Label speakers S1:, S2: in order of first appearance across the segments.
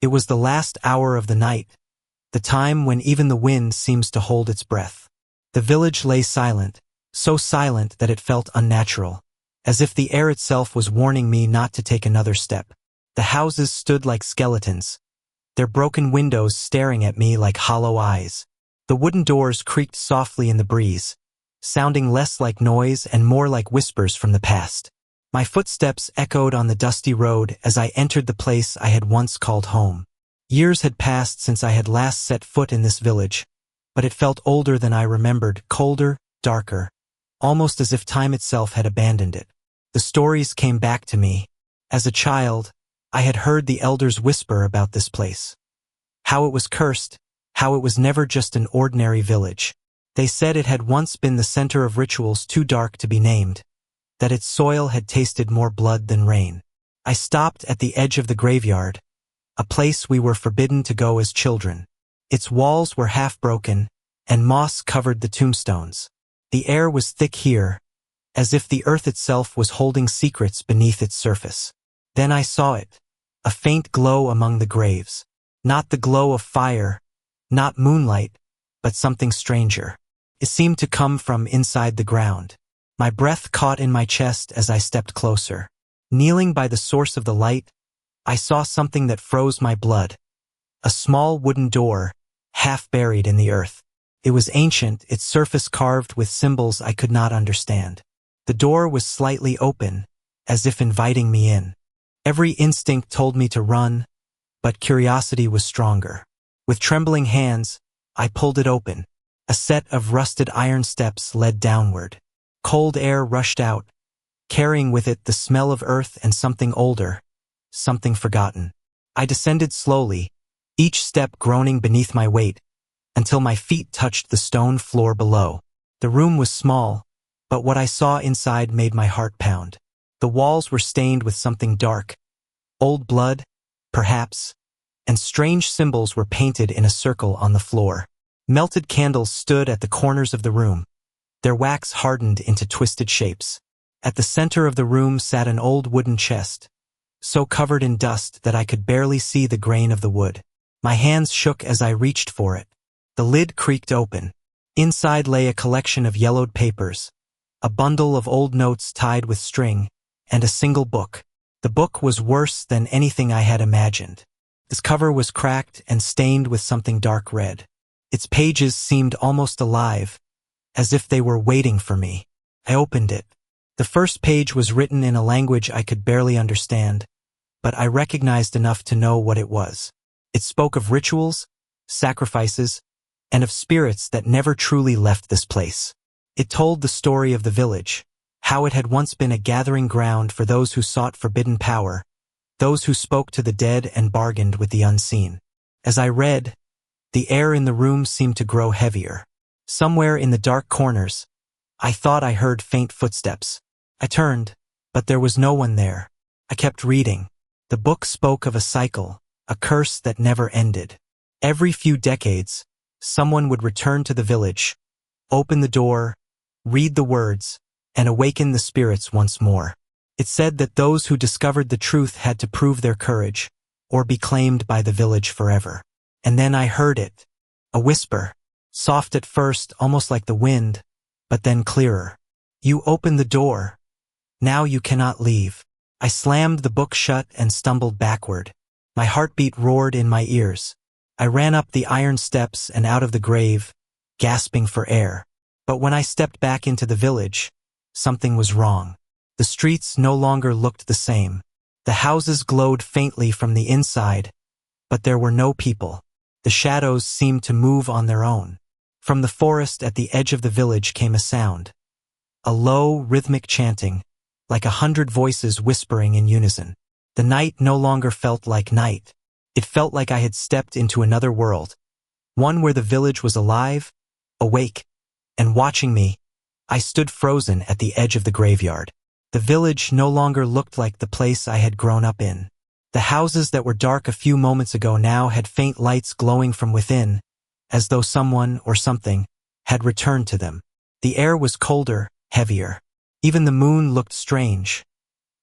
S1: It was the last hour of the night, the time when even the wind seems to hold its breath. The village lay silent, so silent that it felt unnatural, as if the air itself was warning me not to take another step. The houses stood like skeletons, their broken windows staring at me like hollow eyes. The wooden doors creaked softly in the breeze, sounding less like noise and more like whispers from the past. My footsteps echoed on the dusty road as I entered the place I had once called home. Years had passed since I had last set foot in this village, but it felt older than I remembered, colder, darker, almost as if time itself had abandoned it. The stories came back to me. As a child, I had heard the elders whisper about this place. How it was cursed, how it was never just an ordinary village. They said it had once been the center of rituals too dark to be named, that its soil had tasted more blood than rain. I stopped at the edge of the graveyard, a place we were forbidden to go as children. Its walls were half broken, and moss covered the tombstones. The air was thick here, as if the earth itself was holding secrets beneath its surface. Then I saw it, a faint glow among the graves. Not the glow of fire, not moonlight, but something stranger. It seemed to come from inside the ground. My breath caught in my chest as I stepped closer. Kneeling by the source of the light, I saw something that froze my blood. A small wooden door, half buried in the earth. It was ancient, its surface carved with symbols I could not understand. The door was slightly open, as if inviting me in. Every instinct told me to run, but curiosity was stronger. With trembling hands, I pulled it open. A set of rusted iron steps led downward. Cold air rushed out, carrying with it the smell of earth and something older, something forgotten. I descended slowly, each step groaning beneath my weight, until my feet touched the stone floor below. The room was small, but what I saw inside made my heart pound. The walls were stained with something dark, old blood, perhaps, and strange symbols were painted in a circle on the floor. Melted candles stood at the corners of the room, their wax hardened into twisted shapes. At the center of the room sat an old wooden chest, so covered in dust that I could barely see the grain of the wood. My hands shook as I reached for it. The lid creaked open. Inside lay a collection of yellowed papers, a bundle of old notes tied with string, and a single book. The book was worse than anything I had imagined. Its cover was cracked and stained with something dark red. Its pages seemed almost alive, as if they were waiting for me. I opened it. The first page was written in a language I could barely understand, but I recognized enough to know what it was. It spoke of rituals, sacrifices, and of spirits that never truly left this place. It told the story of the village, how it had once been a gathering ground for those who sought forbidden power, those who spoke to the dead and bargained with the unseen. As I read, the air in the room seemed to grow heavier. Somewhere in the dark corners, I thought I heard faint footsteps. I turned, but there was no one there. I kept reading. The book spoke of a cycle, a curse that never ended. Every few decades, someone would return to the village, open the door, read the words, and awaken the spirits once more. It said that those who discovered the truth had to prove their courage, or be claimed by the village forever. And then I heard it. A whisper, soft at first, almost like the wind, but then clearer. You opened the door. Now you cannot leave. I slammed the book shut and stumbled backward. My heartbeat roared in my ears. I ran up the iron steps and out of the grave, gasping for air. But when I stepped back into the village, something was wrong. The streets no longer looked the same. The houses glowed faintly from the inside, but there were no people. The shadows seemed to move on their own. From the forest at the edge of the village came a sound. A low, rhythmic chanting, like 100 voices whispering in unison. The night no longer felt like night. It felt like I had stepped into another world, one where the village was alive, awake, and watching me. I stood frozen at the edge of the graveyard. The village no longer looked like the place I had grown up in. The houses that were dark a few moments ago now had faint lights glowing from within, as though someone or something had returned to them. The air was colder, heavier. Even the moon looked strange,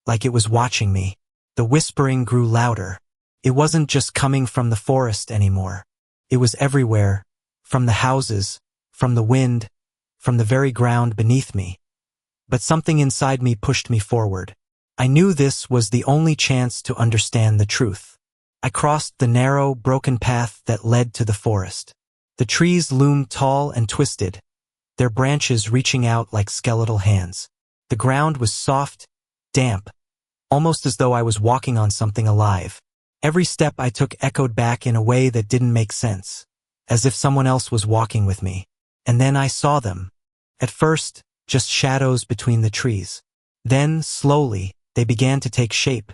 S1: like it was watching me. The whispering grew louder. It wasn't just coming from the forest anymore. It was everywhere, from the houses, from the wind, from the very ground beneath me. But something inside me pushed me forward. I knew this was the only chance to understand the truth. I crossed the narrow, broken path that led to the forest. The trees loomed tall and twisted, their branches reaching out like skeletal hands. The ground was soft, damp, almost as though I was walking on something alive. Every step I took echoed back in a way that didn't make sense, as if someone else was walking with me. And then I saw them. At first, just shadows between the trees. Then, slowly, they began to take shape.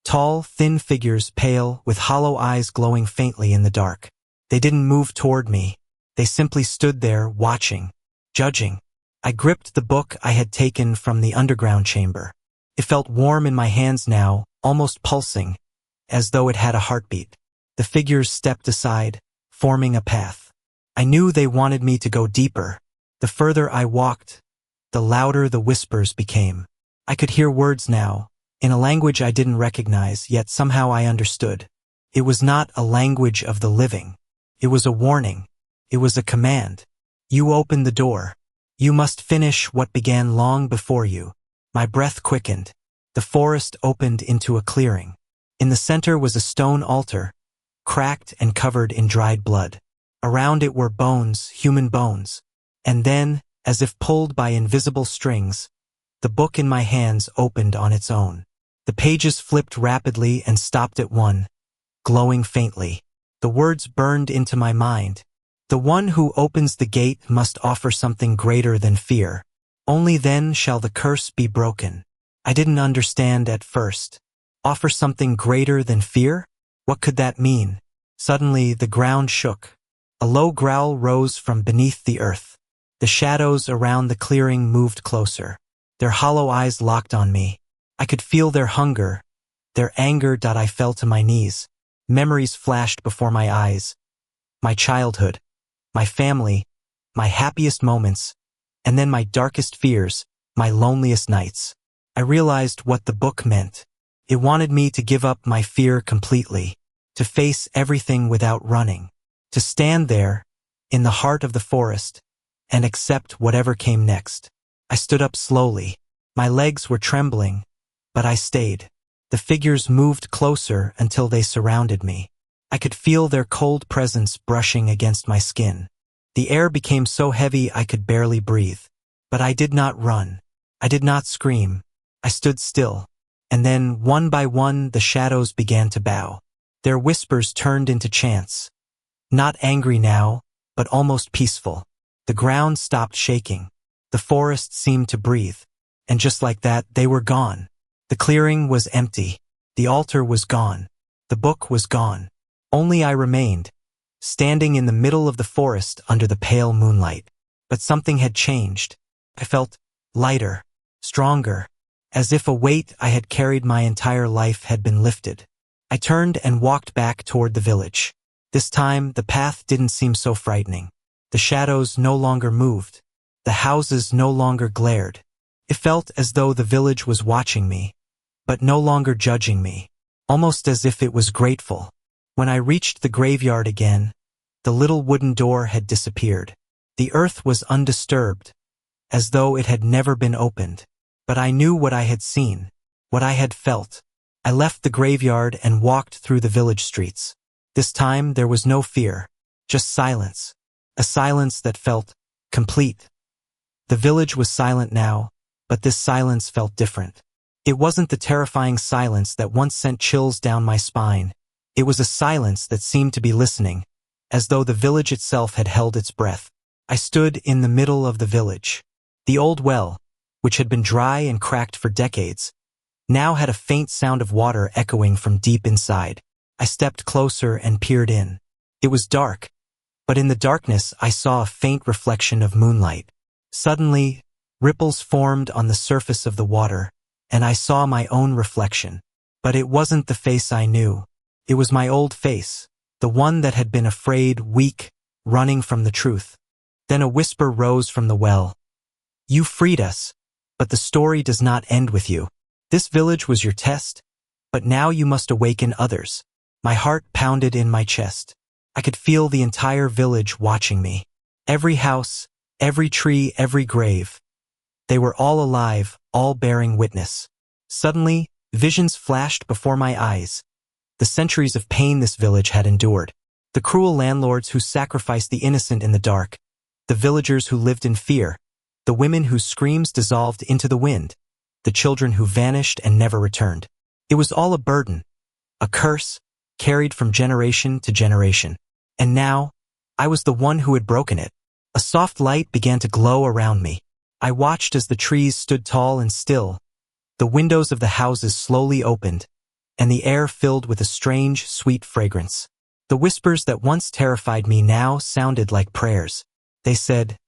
S1: Tall, thin figures, pale, with hollow eyes glowing faintly in the dark. They didn't move toward me. They simply stood there, watching, judging. I gripped the book I had taken from the underground chamber. It felt warm in my hands now, almost pulsing, as though it had a heartbeat. The figures stepped aside, forming a path. I knew they wanted me to go deeper. The further I walked, the louder the whispers became. I could hear words now, in a language I didn't recognize, yet somehow I understood. It was not a language of the living. It was a warning. It was a command. You open the door. You must finish what began long before you. My breath quickened. The forest opened into a clearing. In the center was a stone altar, cracked and covered in dried blood. Around it were bones, human bones. And then, as if pulled by invisible strings, the book in my hands opened on its own. The pages flipped rapidly and stopped at one, glowing faintly. The words burned into my mind. The one who opens the gate must offer something greater than fear. Only then shall the curse be broken. I didn't understand at first. Offer something greater than fear? What could that mean? Suddenly, the ground shook. A low growl rose from beneath the earth. The shadows around the clearing moved closer. Their hollow eyes locked on me. I could feel their hunger, their anger. I fell to my knees. Memories flashed before my eyes. My childhood, my family, my happiest moments, and then my darkest fears, my loneliest nights. I realized what the book meant. It wanted me to give up my fear completely, to face everything without running, to stand there, in the heart of the forest, and accept whatever came next. I stood up slowly. My legs were trembling, but I stayed. The figures moved closer until they surrounded me. I could feel their cold presence brushing against my skin. The air became so heavy I could barely breathe. But I did not run. I did not scream. I stood still. And then, one by one, the shadows began to bow. Their whispers turned into chants. Not angry now, but almost peaceful. The ground stopped shaking. The forest seemed to breathe. And just like that, they were gone. The clearing was empty. The altar was gone. The book was gone. Only I remained, standing in the middle of the forest under the pale moonlight. But something had changed. I felt lighter, stronger, as if a weight I had carried my entire life had been lifted. I turned and walked back toward the village. This time, the path didn't seem so frightening. The shadows no longer moved. The houses no longer glared. It felt as though the village was watching me, but no longer judging me, almost as if it was grateful. When I reached the graveyard again, the little wooden door had disappeared. The earth was undisturbed, as though it had never been opened. But I knew what I had seen, what I had felt. I left the graveyard and walked through the village streets. This time there was no fear, just silence. A silence that felt complete. The village was silent now, but this silence felt different. It wasn't the terrifying silence that once sent chills down my spine. It was a silence that seemed to be listening, as though the village itself had held its breath. I stood in the middle of the village. The old well, which had been dry and cracked for decades, now had a faint sound of water echoing from deep inside. I stepped closer and peered in. It was dark, but in the darkness I saw a faint reflection of moonlight. Suddenly, ripples formed on the surface of the water, and I saw my own reflection. But it wasn't the face I knew. It was my old face, the one that had been afraid, weak, running from the truth. Then a whisper rose from the well. You freed us, but the story does not end with you. This village was your test, but now you must awaken others. My heart pounded in my chest. I could feel the entire village watching me. Every house, every tree, every grave. They were all alive, all bearing witness. Suddenly, visions flashed before my eyes. The centuries of pain this village had endured. The cruel landlords who sacrificed the innocent in the dark. The villagers who lived in fear. The women whose screams dissolved into the wind. The children who vanished and never returned. It was all a burden, a curse, carried from generation to generation. And now, I was the one who had broken it. A soft light began to glow around me. I watched as the trees stood tall and still. The windows of the houses slowly opened, and the air filled with a strange, sweet fragrance. The whispers that once terrified me now sounded like prayers. They said,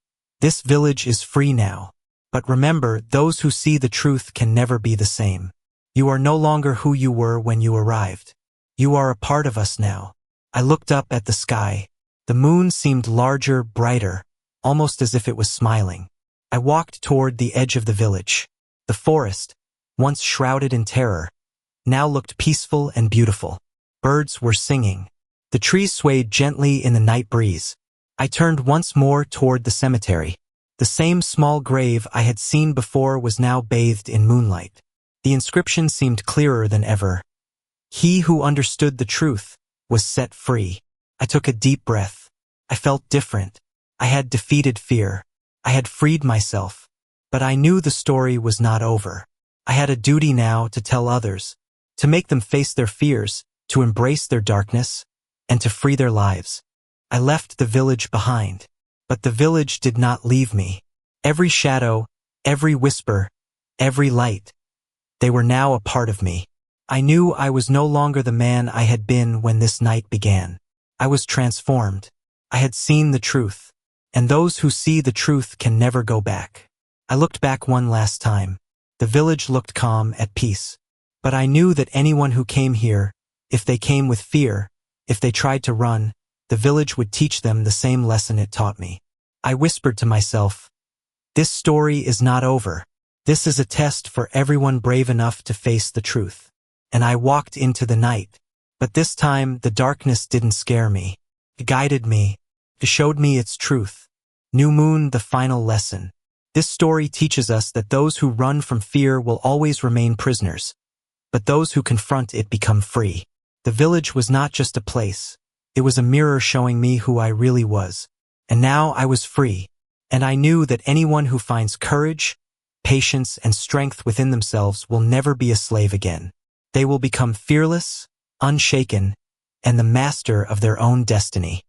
S1: "This village is free now. But remember, those who see the truth can never be the same. You are no longer who you were when you arrived. You are a part of us now." I looked up at the sky. The moon seemed larger, brighter, almost as if it was smiling. I walked toward the edge of the village. The forest, once shrouded in terror, now looked peaceful and beautiful. Birds were singing. The trees swayed gently in the night breeze. I turned once more toward the cemetery. The same small grave I had seen before was now bathed in moonlight. The inscription seemed clearer than ever. "He who understood the truth was set free." I took a deep breath. I felt different. I had defeated fear. I had freed myself. But I knew the story was not over. I had a duty now to tell others, to make them face their fears, to embrace their darkness, and to free their lives. I left the village behind. But the village did not leave me. Every shadow, every whisper, every light, they were now a part of me. I knew I was no longer the man I had been when this night began. I was transformed. I had seen the truth. And those who see the truth can never go back. I looked back one last time. The village looked calm, at peace. But I knew that anyone who came here, if they came with fear, if they tried to run, the village would teach them the same lesson it taught me. I whispered to myself, "This story is not over. This is a test for everyone brave enough to face the truth." And I walked into the night. But this time, the darkness didn't scare me. It guided me. It showed me its truth. New moon, the final lesson. This story teaches us that those who run from fear will always remain prisoners. But those who confront it become free. The village was not just a place. It was a mirror showing me who I really was. And now I was free. And I knew that anyone who finds courage, patience, and strength within themselves will never be a slave again. They will become fearless, unshaken, and the master of their own destiny.